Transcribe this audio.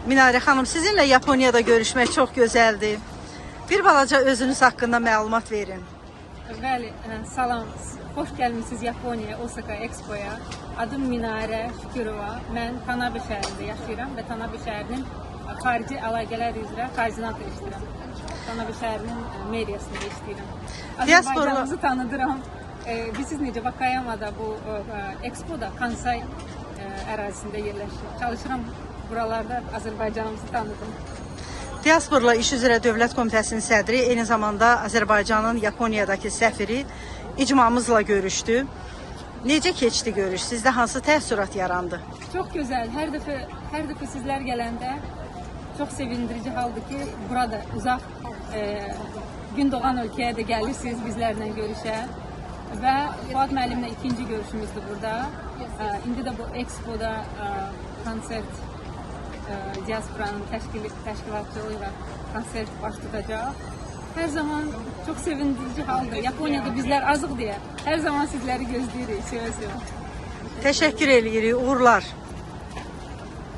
Minare xanım, sizinlə Yaponiyada görüşmək çox gözəldir. Bir balaca özünüz haqqında məlumat verin. Bəli, salam. Xoş gəlmisiniz Yaponiyaya, Osaka Expo'ya. Adım Minare Şükürova. Mən Tanabe şəhərində yaşayıram və Tanabe şəhərinin xarici əlaqələr üzrə koordinator işləyirəm. Tanabe şəhərinin meriyasında işləyirəm. Azərbaycanımızı tanıdıram. Biz necə Vakayamada bu Expo'da Kansai ərazisində yerləşir. Çalışıram buralarda Azərbaycanımızı tanıdım. Diasporla İş üzrə Dövlət Komitəsinin sədri, eyni zamanda Azərbaycanın Yaponiyadakı səfiri icmamızla görüşdü. Necə keçdi görüş? Sizdə hansı təəssürat yarandı? Çox gözəl. Hər dəfə sizlər gələndə çox sevindirici haldır ki, burada uzaq gün doğan ölkəyə də gəlirsiniz bizlərlə görüşə. Və Fuad müəllimlə ikinci görüşümüzdür burada. İndi də bu Expo'da konsert diasporanın təşkilatçılığı ilə konsert baş tutacaq. Hər zaman çox sevindirici haldır. Yaponiyada bizlər azıq deyə hər zaman sizləri gözləyirik. Seviyorum. Təşəkkür edirik, uğurlar.